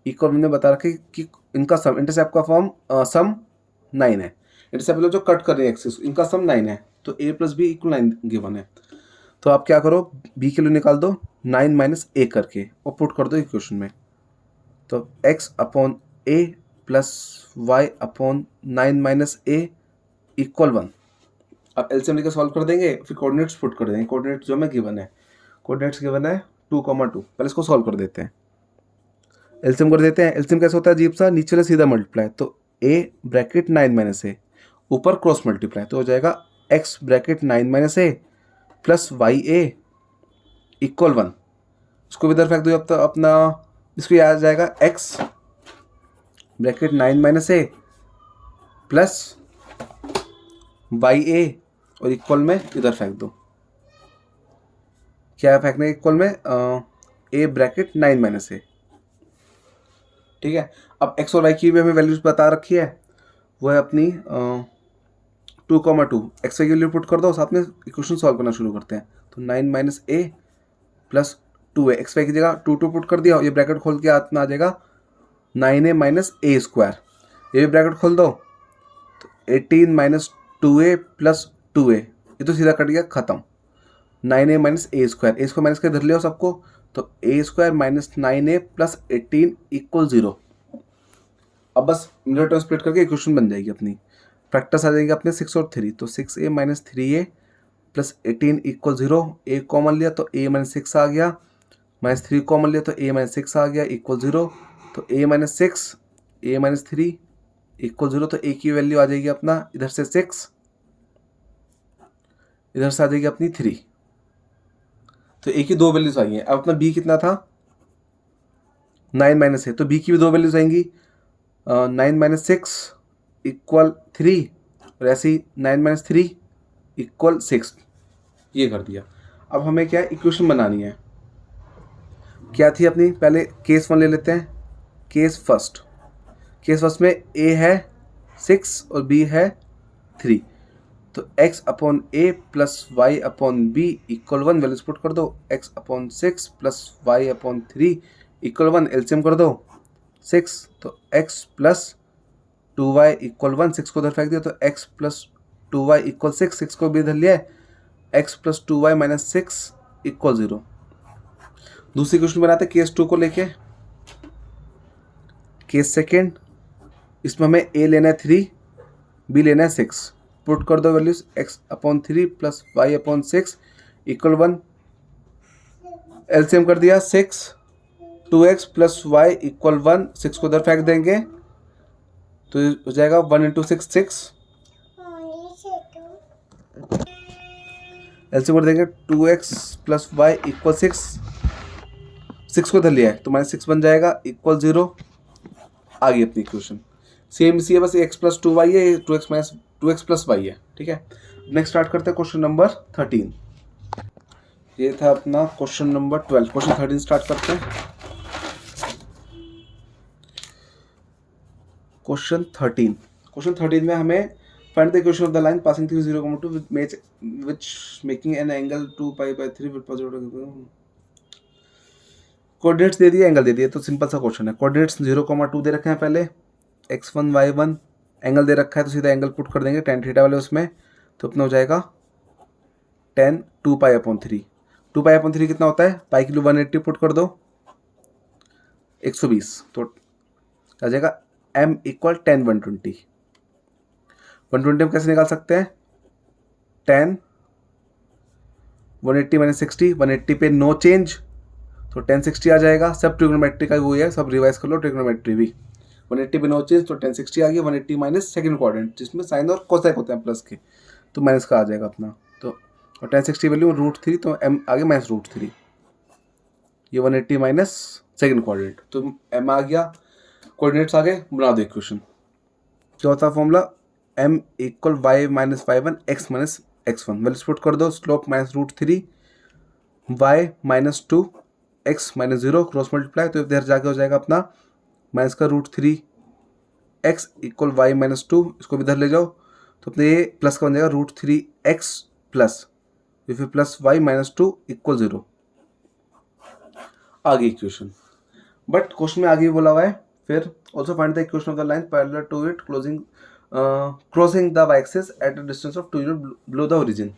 equal, हमने बता रखा है कि इनका सम, इंटरसेप्ट का फॉर्म सम 9 है। इंटरसेप्ट मतलब जो कट कर रहे हैं एक्सिस, इनका सम 9 है, तो a plus b equal 9 given है। तो आप क्या करो, b के लिए निकाल दो 9 माइनस a करके और पुट कर दो इक्वेशन में। तो x upon A plus Y upon 9 minus A equal 1। अब एलसीएम लेकर सॉल्व कर देंगे, फिर कोऑर्डिनेट्स पुट कर देंगे। कोऑर्डिनेट्स जो हमें गिवन है, कोऑर्डिनेट्स गिवन है 2, 2। पहले इसको सॉल्व कर देते हैं, एलसीएम कर देते हैं। एलसीएम कैसे होता है अजीब सा, नीचे से सीधा मल्टीप्लाई, तो a ब्रैकेट 9 माइनस ए, ऊपर क्रॉस मल्टीप्लाई, तो हो जाएगा x ब्रैकेट 9 माइनस ए प्लस वाई ए इक्वल 1। इसको भी इधर फेंक दो, अब तो अपना इसको याद आ जाएगा x ब्रैकेट 9 माइनस ए प्लस वाई ए और इक्वल में इधर फेंक दो। क्या फेंकने इक्वल में, ए ब्रैकेट 9 माइनस ए, ठीक है। अब x और y की भी हमें वैल्यूज बता रखी है, वो है अपनी 2, 2। एक्स वाई की वैल्यू पुट कर दो, साथ में इक्वेशन सॉल्व करना शुरू करते हैं। तो 9 माइनस ए प्लस 2a, एक्स वाई की जगह 2 पुट कर दिया, ये ब्रैकेट खोल के हाथ में आ जाएगा 9a माइनस ए स्क्वायर, ये भी ब्रैकेट खोल दो, तो 18 माइनस 2a प्लस 2a, ये तो सीधा कट गया, खत्म। 9a minus A square, A square minus के इधर ले आओ सबको, तो A square minus 9a plus 18 equal 0। अब बस मिनट टर्म स्प्लिट करके इक्वेशन बन जाएगी अपनी, फैक्टर्स आ जाएंगे अपने 6 और 3, तो 6a minus 3a plus 18 equal 0। ए कॉमन लिया तो a माइनस 6 आ गया, माइनस 3 कॉमन लिया तो a माइनस 6 आ गया इक्वल 0। तो a minus 6 a minus 3 equal 0, तो a की वैल्यू आ जाएगी अपना इधर से 6, इधर से आ जाएगी अपनी 3। तो a की 2 वैल्यूज आई हैं। अब अपना b कितना था, 9 माइनस है, तो b की भी 2 वैल्यूज आएंगी, 9 माइनस 6 इक्वल 3, और ऐसे ही 9 माइनस 3 इक्वल 6, ये कर दिया। अब हमें क्या इक्वेशन बनानी है, क्या थी अपनी, पहले केस 1 ले लेते हैं। केस फर्स्ट में a है 6 और b है 3, तो x upon a plus Y upon B equal 1, values put कर दो, x upon 6 plus Y upon 3 equal 1, LCM कर दो 6, तो x प्लस 2y इक्वल 1, 6 को इधर फेंक दिया, तो x प्लस 2y इक्वल 6, 6 को भी इधर लिया है, x plus 2y minus 6 equal 0। दूसरी क्वेश्चन बनाते हैं केस 2 को लेके। केस सेकेंड, इसमें हमें a लेना है 3, b लेना है 6, पुट कर दो values, x upon 3 plus Y upon 6 equal 1, LCM कर दिया 6, 2x प्लस वाई इक्वल 1, 6 को इधर फेंक देंगे, तो हो जाएगा 1 इंटू 6 6, एलसीएम कर देंगे 2x प्लस वाई इक्वल 6, 6 को इधर लिया है तो माइनस 6 बन जाएगा इक्वल 0। आ गई अपनी इक्वेशन, सेम सी है, बस x प्लस 2y है, 2x minus 2x plus Y है, ठीक है। नेक्स्ट स्टार्ट करते हैं क्वेश्चन नंबर 13। ये था अपना क्वेश्चन नंबर 12, क्वेश्चन 13 स्टार्ट करते हैं। क्वेश्चन 13 में हमें find the equation of the line passing through 0, 2 which making an angle 2π/3 with positive. Coordinates दे दिए, एंगल दे दिए, तो सिंपल सा क्वेश्चन है। कोऑर्डिनेट्स 0, 2 दे रखे हैं, पहले x1 y1, एंगल दे रखा है तो सीधा एंगल पुट कर देंगे tan थीटा वाले उसमें, तो अपना हो जाएगा tan 2π/3। 2π/3 कितना होता है, पाई की 180 पुट कर दो 120, तो आ जाएगा m इक्वल tan 120। 120 हम कैसे निकाल सकते हैं, tan 180 माइनस 60, 180 पे नो चेंज, तो tan 60 आ जाएगा। सब ट्रिग्नोमेट्री का वो है, सब रिवाइज कर लो ट्रिग्नोमेट्री भी। 180 पे नो चेंज, तो tan 60 आ गया। 180 माइनस सेकंड क्वाड्रेंट, जिसमें साइन और कोसाइन होते हैं प्लस के, तो माइनस का आ जाएगा अपना, तो और tan 60 वैल्यू √3, तो m आ गया माइनस √3। ये 180 माइनस सेकंड क्वाड्रेंट, तो m आ गया, कोऑर्डिनेट्स आ गए, बना दो इक्वेशन। चौथा formula m equal y minus y1 x minus x1, values put कर दो, slope minus √3, y minus 2 x minus 0, cross multiply, तो इधर जाके हो जाएगा अपना माइनस का √3 x equal y minus two, इसको भी इधर ले जाओ तो अपने ये प्लस का बन जाएगा रूट थ्री एक्स प्लस फिर plus y minus two equal 0। आगे इक्वेशन, बट क्वेश्चन में आगे भी बोला हुआ है फिर also find the equation of the line parallel to it crossing the y axis at a distance of 2 unit below the origin.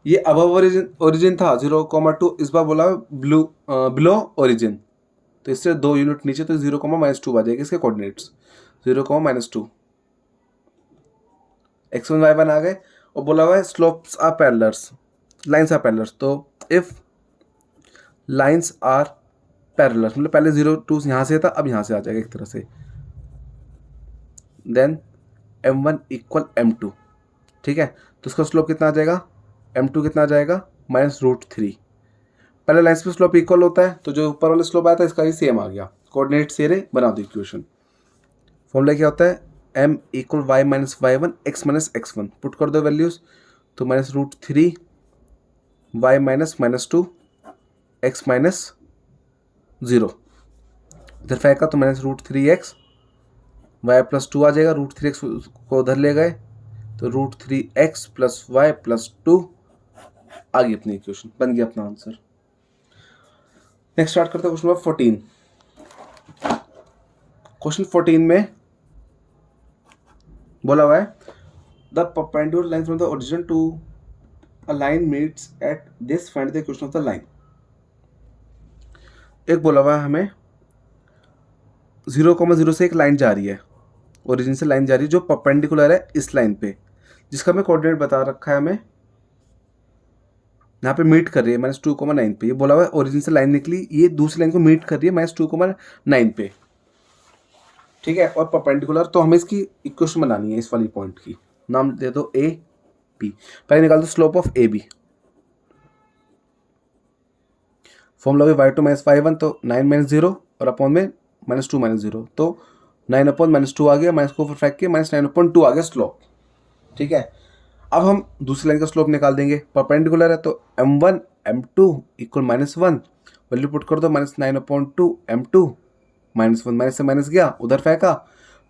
ये अबव ओरिजिन था 0,2, इस बार बोला बिलो ओरिजिन, तो इससे 2 यूनिट नीचे तो 0,-2 आ जाएगा इसके कोऑर्डिनेट्स 0,-2। x1 y1 आ गए और बोला हुआ है slopes are parallels, lines are parallels. तो इफ लाइंस आर पैरेलल्स मतलब पहले 0,2 यहाँ से था, अब यहाँ से आ जाएगा एक तरह से, देन m1 इक्वल m2, ठीक है। तो इसका स्लोप कितना आ जाएगा, m2 कितना आ जाएगा -√3। पहले लाइंस पे स्लोप इक्वल होता है तो जो ऊपर वाला स्लोप आया था इसका भी सेम आ गया, कोऑर्डिनेट सेरे बना दो इक्वेशन। फॉर्मूला क्या होता है, m equal y minus y1 x minus x1, put कर दो वैल्यूज तो -√3 y माइनस -2 x माइनस 0, इधर फेंका तो -√3x y प्लस 2 आ जाएगा, √3x को उधर ले गए तो √3x प्लस y प्लस 2 आ गई अपनी इक्वेशन, बन गया अपना आंसर। नेक्स्ट स्टार्ट करते हैं क्वेश्चन नंबर 14। क्वेश्चन 14 में बोला हुआ है the perpendicular line from the origin to a line meets at this, find the equation of the line. एक बोला हुआ है हमें 0,0 से एक लाइन जा रही है, ओरिजिन से लाइन जा रही है जो परपेंडिकुलर है इस लाइन पे, जिसका हमें कोऑर्डिनेट बता रखा है, हमें यहाँ पे मीट कर रही है -2,9 पे। ये बोला हुआ है ओरिजिन से लाइन निकली, ये दूसरी लाइन को मीट कर रही है -2,9 पे, ठीक है, और परपेंडिकुलर। तो हमें इसकी इक्वेशन बनानी है इस वाली पॉइंट की, नाम दे दो ए बी। पहले निकाल दो slope of A B, formula भी y2 माइनस y1 तो 9 - 0 और अपॉन में -2 - 0, तो 9/-2 आ गया, माइनस को ऊपर फेंक के -9/2 आ गया स्लोप, ठीक है। अब हम दूसरी लाइन का स्लोप निकाल देंगे, परपेंडिकुलर है तो m1 m2 equal -1, value put कर दो -9/2 m2 -1, माइनस से माइनस गया उधर फेंका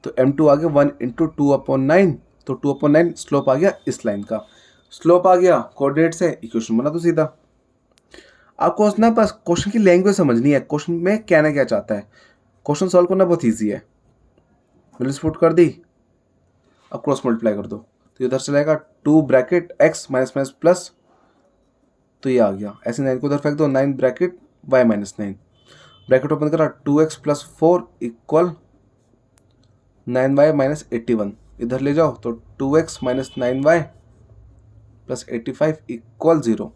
तो m2 आ गया 1 × 2/9, तो 2/9 स्लोप आ गया इस लाइन का, स्लोप आ गया कोऑर्डिनेट से, इक्वेशन बना दो सीधा। आपको ना बस क्वेश्चन की लैंग्वेज समझनी है, क्वेश्चन में कहना क्या चाहता है। क्वेश्चन सॉल्व करना बहुत ईजी है, वैल्यूज पुट कर दी, अब क्रॉस मल्टीप्लाई कर दो तो इधर चलेगा 2 bracket x minus minus plus, तो ये आ गया, ऐसे 9 को उधर फेंक दो, 9 bracket y minus 9, bracket open करा 2x plus 4 equal 9y minus 81, इधर ले जाओ तो 2x minus 9y plus 85 equal 0।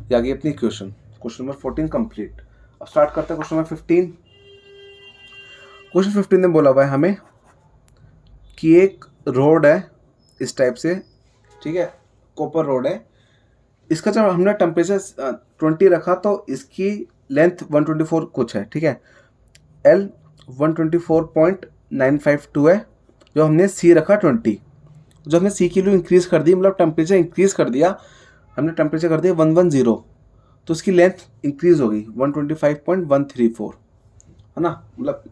ये आ गई अपनी इक्वेशन। Question number 14 complete. अब स्टार्ट करते हैं क्वेश्चन नंबर 15। क्वेश्चन 15 में बोला हुआ है हमें कि एक रोड है इस टाइप से, ठीक है, कॉपर रोड है, इसका जब हमने टेम्परेचर 20 रखा तो इसकी लेंथ 124 कुछ है, ठीक है, L 124.952 है, जो हमने C रखा 20, जो हमने C की वैल्यू इंक्रीज कर दी, मतलब टेम्परेचर इंक्रीज कर दिया, हमने टेम्परेचर कर दिया 110, तो इसकी लेंथ इंक्रीज हो गई 125.134, है ना, मतलब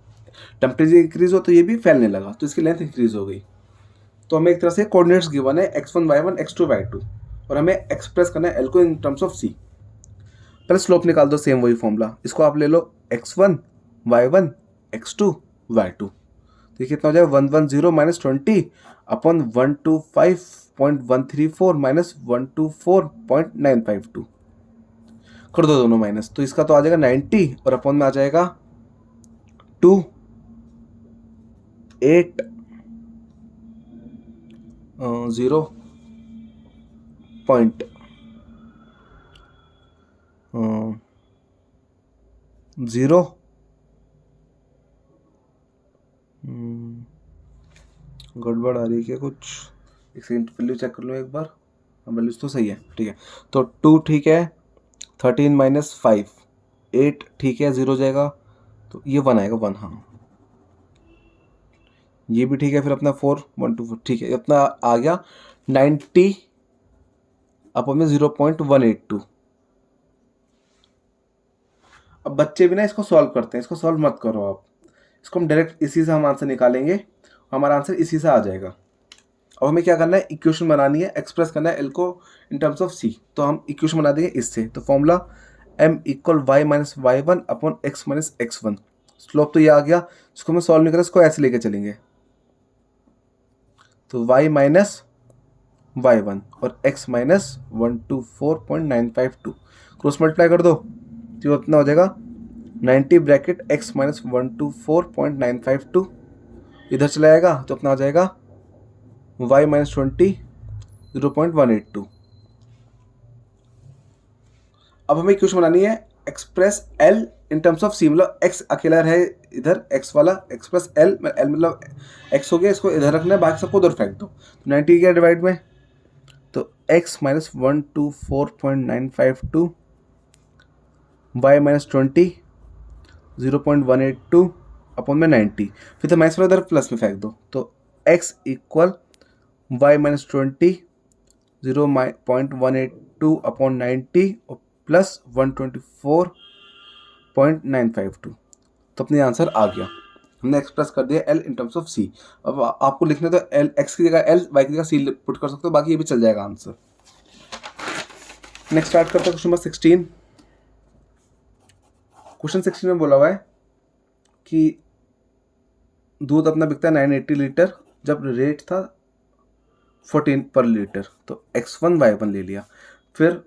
टेम्परेचर इंक्रीज हो तो ये भी फैलने लगा, तो इसकी लेंथ इंक्रीज हो गई। तो हमें एक तरह से कोऑर्डिनेट्स गिवन है x1 y1 x2 y2, और हमें एक्सप्रेस करना है L को इन टर्म्स ऑफ C। पहले स्लोप निकाल दो, सेम वही फॉर्मूला, इसको आप ले लो x1 y1 x2 y2, तो ये कितना हो जाएगा 110 माइनस 20 अपॉन 125.134 माइनस 124.952, कर दो दोनों माइनस, तो इसका तो आ जाएगा 90 और अपॉन में आ जाएगा 2 8 0 पॉइंट 0 गड़बड़ आ रही है क्या कुछ, एक सेकंड वैल्यू चेक कर लो एक बार, वैल्यूज तो सही है, ठीक है, तो 2 ठीक है, 13 माइनस 5 8 ठीक है, 0 जाएगा तो ये 1 आएगा 1, हाँ ये भी ठीक है, फिर अपना 4 1 2 4 ठीक है, अपना आ गया 90 अपॉन में 0.182। अब बच्चे भी ना इसको सॉल्व करते हैं, इसको सॉल्व मत करो आप, इसको हम डायरेक्ट इसी से हम आंसर निकालेंगे, हमारा आंसर इसी से आ जाएगा। अब हमें क्या करना है, इक्वेशन बनानी है, एक्सप्रेस करना है एल को इन टर्म्स ऑफ सी। तो हम इक्वेशन बना देंगे इससे, तो formula m equal y minus y one upon x minus x one. Slope तो ये आ गया, इसको हमें सॉल्व नहीं करें, इसको ऐसे लेके चलेंगे, तो y माइनस वाई वन और x माइनस 124.952 क्रॉस मल्टीप्लाई कर दो, तो इतना हो जाएगा 90 ब्रैकेट x माइनस 124.952, इधर चला जाएगा तो अपना आ जाएगा y माइनस 20 0.182। अब हमें इक्वेशन बनानी है express l in terms of c, मतलब x अकेला है इधर, x वाला एक्सप्रेस l मतलब x हो गया, इसको इधर रखना है, बाकी सबको उधर फेंक दो। तो 90 क्या डिवाइड में, तो x minus 124.952 y minus 20 0.182 upon में 90, फिर तो माइनस वाला इधर प्लस में फेंक दो, तो x equal y minus 20 0.182 upon 90 और प्लस 124.952। तो अपने आंसर आ गया, हमने एक्सप्रेस कर दिया l in terms of c। अब आपको लिखने तो l x की जगह l, y की जगह c पुट कर सकते हो, बाकी ये भी चल जाएगा आंसर। नेक्स्ट स्टार्ट करते हैं क्वेश्चन नंबर 16। क्वेश्चन 16 में बोला हुआ है कि दूध अपना बिकता है 980 लीटर, जब रेट था 14 पर लीटर, तो x1 y1 ले लिया। फिर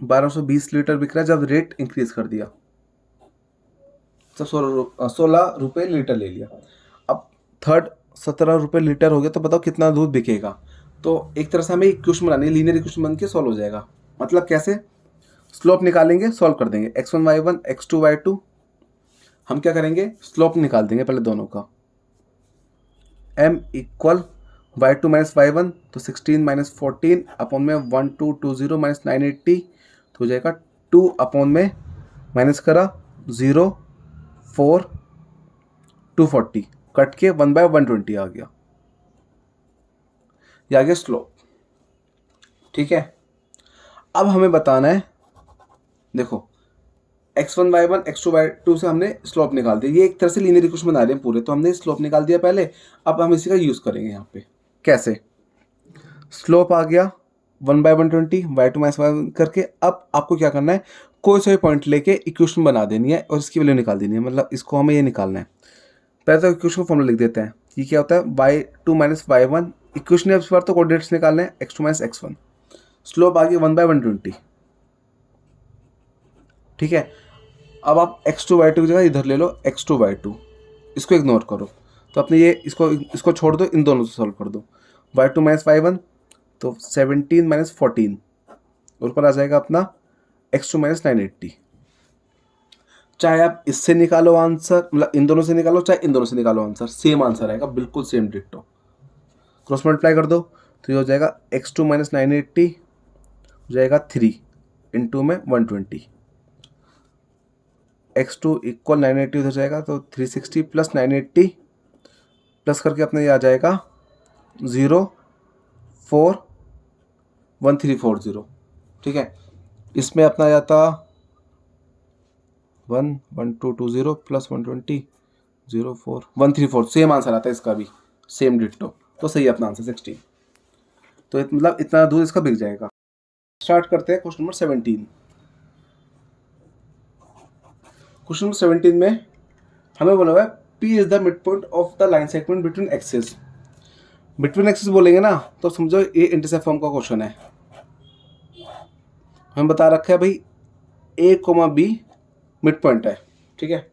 1220 लीटर बिक रहा है जब रेट इंक्रीज कर दिया, तो 16 रुपये लीटर ले लिया। अब थर्ड 17 रुपये लीटर हो गया, तो बताओ कितना दूध बिकेगा। तो एक तरह से हमें इक्वेशन बनानी है, लीनियर इक्वेशन बन के सॉल्व हो जाएगा। मतलब कैसे, स्लोप निकालेंगे, सॉल्व कर देंगे, x1 y1 x2 y2। हम क्या करेंगे, स्लोप निकाल देंगे पहले दोनों का, m equal y2 minus y1, तो 16 माइनस 14 अपॉन में 1220 माइनस 980, तो हो जाएगा 2 अपॉन में माइनस करा 0 4 240 कट के 1/120 आ गया, ये आ गया स्लोप। ठीक है, अब हमें बताना है, देखो x1 y1 x2 y2 से हमने स्लोप निकाल दिया, ये एक तरह से लीनियर इक्वेशन बना रहे हैं पूरे, तो हमने स्लोप निकाल दिया पहले। अब हम इसी का यूज करेंगे यहाँ पे, कैसे, स्लोप आ गया 1/120 y2 माइनस y1 करके। अब आपको क्या करना है, कोई सा भी पॉइंट लेके इक्वेशन बना देनी है और इसकी वैल्यू निकाल देनी है, मतलब इसको हमें ये निकालना है। पहले तो इक्वेशन को फॉर्मूला लिख देते हैं, ये क्या होता है y2 माइनस y1, इक्वेशन है, इस बार तो कोऑर्डिनेट्स निकालने हैं, x2 माइनस x1, स्लोप आ गया 1/120। ठीक है, अब आप x2 y2 की जगह इधर ले लो x2 y2, इसको इग्नोर करो, तो अपने ये इसको छोड़ दो, इन दोनों से सॉल्व कर दो, y2 माइनस y1 तो 17 माइनस 14 और ऊपर आ जाएगा अपना x2 माइनस 980। चाहे आप इससे निकालो आंसर, मतलब इन दोनों से निकालो, चाहे इन दोनों से निकालो आंसर, सेम आंसर आएगा, बिल्कुल सेम डिट्टो। क्रॉस मल्टीप्लाई कर दो, तो ये हो जाएगा x2 माइनस 980 हो जाएगा 3 इंटू में 120, x2 इक्वल 980 हो जाएगा, तो 360 प्लस 980 प्लस करके अपने ये आ जाएगा 04134 ठीक है, इसमें अपना जाता 11220 प्लस 120 04134, सेम आंसर आता है इसका भी, सेम डिट्टो, तो सही है अपना आंसर 16। तो मतलब इतना दूध इसका बिक जाएगा। स्टार्ट करते हैं क्वेश्चन नंबर 17। क्वेश्चन नंबर 17 में हमें बोला हुआ है P is the mid point of the line segment between axis. Between axis बोलेंगे ना, तो समझो ये इंटरसेप्ट फॉर्म का क्वेश्चन है। हमें बता रखा है भाई A, B मिड पॉइंट है, ठीक है,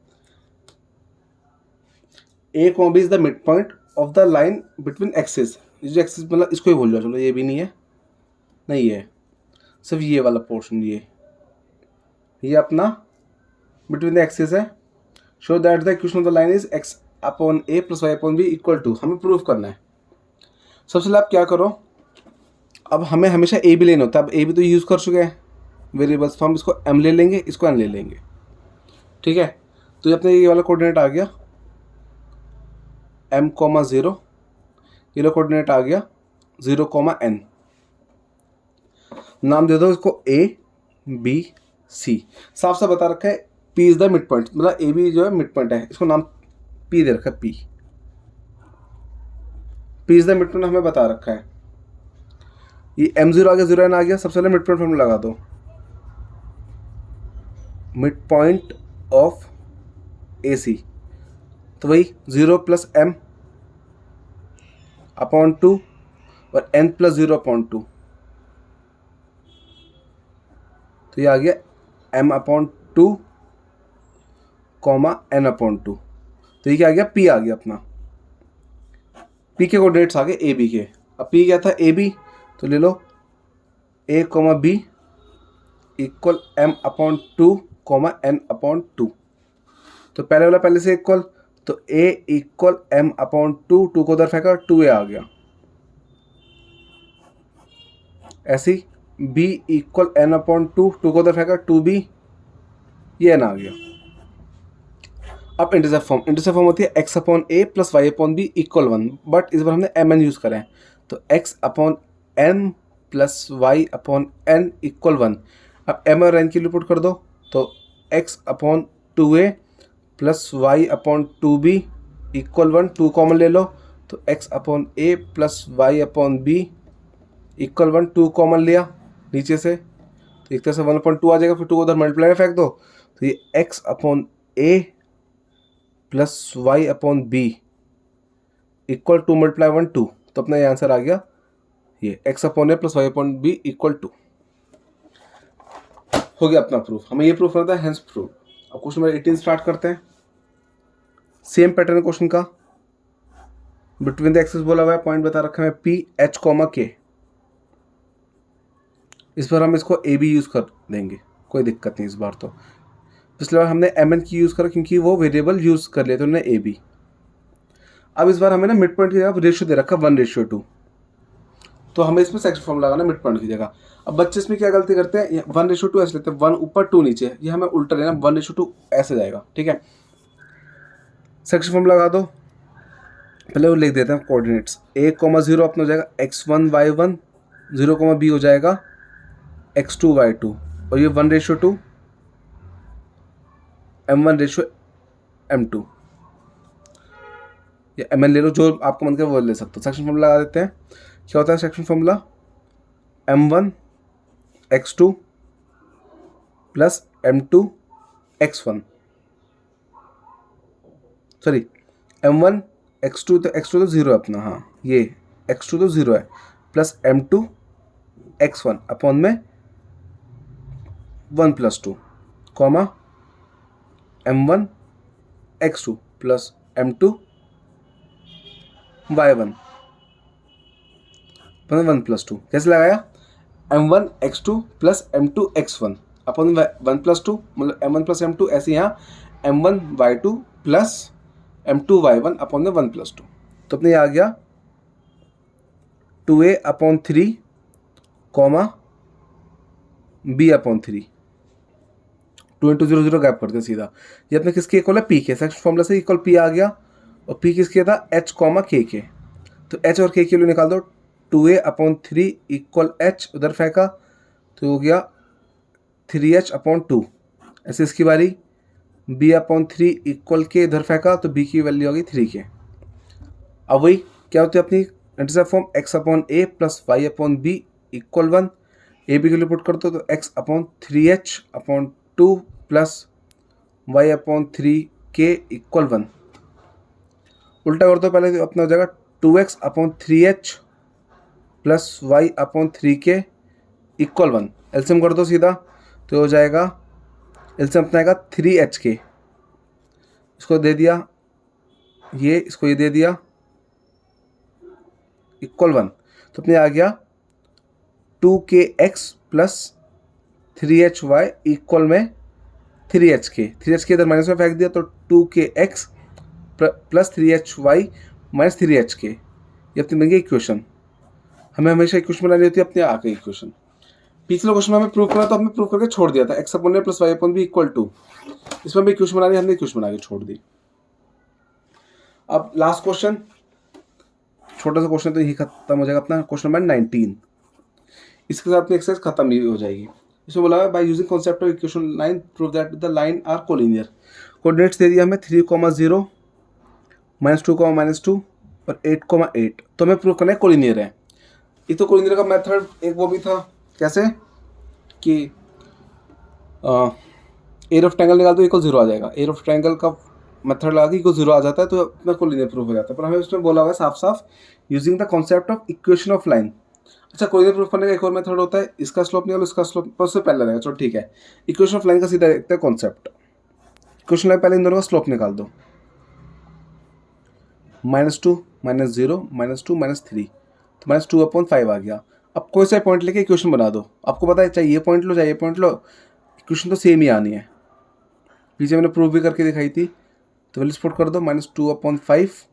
A, B is the mid point of the line between axis. ये जो एक्सिस मतलब इसको ही भूल जाओ, चलो ये भी नहीं है, नहीं है, सिर्फ ये वाला पोर्शन, ये अपना बिटवीन द एक्सिस है। Show that the equation of the line is x upon a plus y upon b equal to, हमें प्रूफ करना है। सबसे पहले आप क्या करो, अब हमें हमेशा a भी लेना होता है, अब a भी तो यूज़ कर चुके हैं वेरिएबल्स, तो हम इसको m ले लेंगे, इसको n ले लेंगे, ठीक है। तो अपने ये वाला कोऑर्डिनेट आ गया m, 0, ये वाला कोऑर्डिनेट आ गया 0, n। नाम दे दो इसको a, b, c। साफ साफ बता रखा है P is the mid point, मतलब ए बी जो है मिड पॉइंट है, इसको नाम पी दे रखा है, P is the mid point हमें बता रखा है। ये m0 आ गया, 0n आ गया, सबसे पहले मिड पॉइंट फॉर्मूला लगा दो, मिड पॉइंट ऑफ AC, तो वही 0 प्लस m अपॉन 2 और n प्लस 0 अपॉन 2, तो ये आ गया m upon 2 comma n upon 2, तो ये क्या आ गया, p आ गया अपना। p के कोऑर्डिनेट्स आ गए ए बी के। अब p क्या था, ए बी, तो ले लो a comma b equal m upon 2 comma n upon 2, तो पहले वाला पहले से इक्वल, तो a इक्वल m अपॉन 2, 2 को उधर फेंका, 2a आ गया। ऐसी b इक्वल n अपॉन 2, 2 को उधर फेंका, 2b, ये n आ गया। अब इंटरसेप्ट फॉर्म होती है x upon a plus y upon b equal 1, but इस बार हमने mn यूज़ करा है, तो x upon n plus y upon n equal 1। अब m और n की वैल्यू पुट कर दो, तो x upon 2a plus y upon 2b equal 1, 2 common ले लो, तो x upon a plus y upon b equal 1, 2 common लिया नीचे से, तो एक तरह से 1/2 आ जाएगा, फिर 2 को उधर मल्टीप्लाई में फेंक दो, तो ये x upon a plus y upon b equal 2 multiply 1 2, तो अपना ये आंसर आ गया, ये x upon a plus y upon b equal 2 हो गया अपना प्रूफ। हमें ये प्रूफ करना है, हेंस प्रूफ। अब क्वेश्चन नंबर 18 स्टार्ट करते हैं। सेम पैटर्न क्वेश्चन का, बिटवीन द एक्सिस बोला हुआ है, पॉइंट बता रखा है पी एच कॉमा के। इस बार हम इसको ए बी यूज़ कर देंगे, कोई दिक्कत नहीं इस बार। तो पिछले बार हमने एम एन की यूज़ करा क्योंकि वो वेरिएबल यूज़ कर लिए, तो हमने ए बी। अब इस बार हमें ना मिड पॉइंट की जगह रेशियो दे रखा 1:2, तो हमें इसमें सेक्शन फॉर्म लगाना मिड पॉइंट की जगह। अब बच्चे इसमें क्या गलती करते हैं, 1:2 ऐसे लेते हैं, 1 ऊपर 2 नीचे, ये हमें उल्टा लेना, 1:2 ऐसे जाएगा, ठीक है। सेक्शन फॉर्म लगा दो, पहले वो लिख देते हैं कोऑर्डिनेट्स, a, 0 अपना हो जाएगा x1 y1, 0, b हो जाएगा x2 y2, और ये 1:2 m1:m2, या mn ले लो, जो आपको मन करे वो ले सकते हो। सेक्शन फॉर्मूला लगा देते हैं, क्या होता है section formula, m1 x2 plus m2 x1, sorry m1 x2 तो 0 है अपना, हाँ ये x2 तो 0 है, प्लस m2 x1 अपॉन में 1 + 2 comma m1 x2 plus m2 y1 upon 1 + 2। कैसे लगाया, m1 x2 plus m2 x1 upon 1 + 2, मतलब m1 प्लस m2, ऐसे यहाँ m1 y2 plus m2 y1 upon में 1 + 2, तो अपने आ गया 2a upon 3 comma b upon 3, 2 × 0 0 gap करते हैं सीधा। ये अपने किसके इक्वल है, p के। सेक्शन फॉर्मूला से इक्वल p आ गया, और p किसके था, h, k के। तो h और k के लिए निकाल दो, 2a अपॉन 3 इक्वल h, उधर फेंका तो हो गया 3h अपॉन 2, ऐसे इसकी बारी, b अपॉन 3 इक्वल k, इधर फेंका तो b की वैल्यू आ गई 3k। अब वही क्या होती है अपनी intercept form, x upon a plus y upon b equal 1, a b के लिए पुट कर दो, तो x upon 3h upon 2 plus y upon 3k equal 1। उल्टा कर दो, पहले अपना हो जाएगा 2x upon 3h plus y upon 3k equal 1। LCM कर दो सीधा, तो हो जाएगा, एलसीएम अपना आएगा 3h, इसको दे दिया ये, इसको ये दे दिया इक्वल 1, तो अपने आ गया 2kx प्लस 3hy इक्वल में 3hk, 3hk इधर माइनस में फेंक दिया, तो 2kx plus 3hy minus 3hk, ये अपनी बन गई इक्वेशन। हमें हमेशा इक्वेशन बनानी होती है अपने आगे इक्वेशन। पिछले क्वेश्चन में हमें प्रूव करा, तो हमने प्रूव करके छोड़ दिया था, x upon a plus y upon b equal 2, इसमें भी इक्वेशन बनानी, हमने इक्वेशन बना के छोड़ दी। अब लास्ट क्वेश्चन, छोटा सा क्वेश्चन, तो यही खत्म हो जाएगा अपना क्वेश्चन नंबर 19। इसके साथ में एक्सरसाइज खत्म ही हो जाएगी। इसमें बोला है by using concept of equation line prove that the line are collinear. Coordinates दे दिया हमें 3, 0 -2, और 8, तो हमें प्रूव करना है कोलिनियर है। एक तो कोलिनियर का मेथड एक वो भी था, कैसे कि एरिया ऑफ ट्रायंगल निकाल दो इक्वल 0 आ जाएगा। एरिया ऑफ ट्रायंगल का मेथड लगा के इक्वल 0 आ जाता है, तो अपना कोलिनियर प्रूफ हो जाता है। पर हमें उसमें बोला हुआ है साफ साफ using the concept of equation of line. अच्छा, कोलिनियर प्रूफ करने का एक और मेथड होता है, इसका स्लोप निकालो इसका स्लोप, पर उससे पहले रहेगा। चलो ठीक है, इक्वेशन ऑफ लाइन का सीधा देखते हैं कॉन्सेप्ट। इक्वेशन लाइन पहले इन दोनों का स्लोप निकाल दो, -2, -0, -2, -3, तो -2/5 आ गया। अब कोई सा पॉइंट लेके इक्वेशन बना दो। आपको पता है चाहे ये पॉइंट लो चाहे ये पॉइंट लो, इक्वेशन तो सेम ही आनी है। पीछे मैंने प्रूफ भी करके दिखाई थी, तो वैल्यू पुट कर दो। -2/5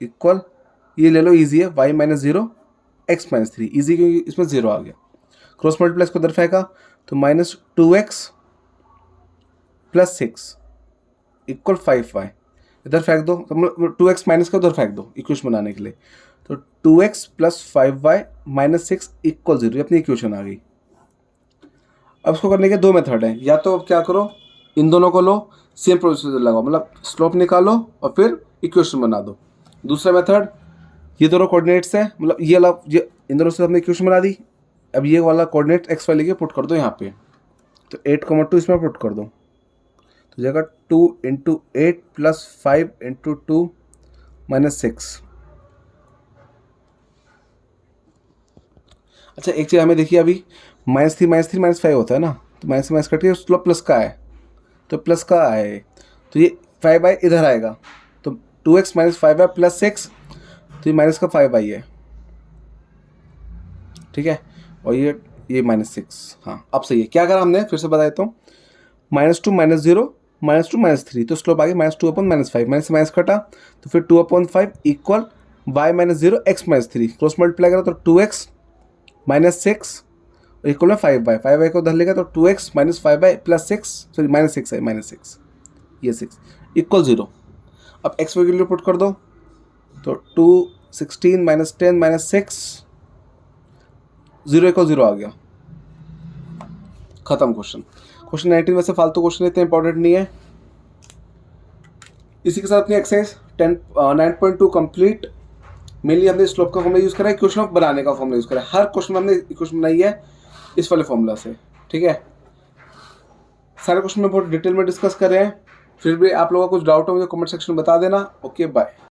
इक्वल, ये ले लो इजी है, y -0 x -3, इजी क्योंकि इसमें 0 आ गया। क्रॉस मल्टीप्लाई को इधर फेंका तो -2x + 6 इक्वल 5y, इधर फेंक दो, तो 2x माइनस का उधर फेंक दो इक्वेशन बनाने के लिए। तो 2x + 5y - 6 इक्वल 0, ये अपनी इक्वेशन आ गई। अब इसको करने के दो मेथड हैं, या तो अब क्या करो, इन दोनों को लो, सेम प्रोसीजर लगाओ, मतलब स्लोप निकालो और फिर इक्वेशन बना दो। दूसरा मेथड, ये दोनों कोऑर्डिनेट्स हैं, मतलब ये अलग, ये इन दोनों से हमने इक्वेशन बना दी। अब ये वाला कोऑर्डिनेट x y लेके पुट कर दो यहाँ पे, तो 8,2 इसमें पुट कर दो, तो जाएगा 2 × 8 + 5 × 2 - 6। अच्छा, एक चीज़ हमें देखिए, अभी -3 -5 होता है ना, तो माइनस माइनस कट के स्लोप प्लस का है, तो प्लस का आए, तो ये 5y इधर आएगा, तो 2x - 5y + 6, तो ये माइनस का 5y है, ठीक है, और ये -6। हाँ, अब सही है। क्या करा हमने, फिर से बता देता हूँ, -2 -0 -2 -3, तो स्लोप आ गया -2/-5, माइनस से माइनस कटा, तो फिर 2/5 equal y -0 x -3, cross multiply करा तो 2x - 6 इक्वल में 5y को उधर लेगा, तो 2x - 5y + 6, सॉरी -6 है, -6, ये 6 इक्वल 0। अब x की वैल्यू पुट कर दो, तो 2 16 -10 -6 0 इक्वल 0 आ गया, खत्म क्वेश्चन। क्वेश्चन 19 वैसे फालतू क्वेश्चन, इतने इंपॉर्टेंट नहीं है। इसी के साथ अपनी एक्सरसाइज 9.2 कंप्लीट। मेनली हमने स्लोप का फॉर्मूला यूज़ करा है, इक्वेशन ऑफ बनाने का फॉर्मूला यूज़ करा है। हर क्वेश्चन में हमने इक्वेशन बनाई है इस वाले फॉर्मूला से, ठीक है। सारे क्वेश्चन में बहुत डिटेल में डिस्कस कर रहे हैं। फिर भी आप लोगों का कुछ डाउट हो मुझे कमेंट सेक्शन में बता देना। Okay, bye.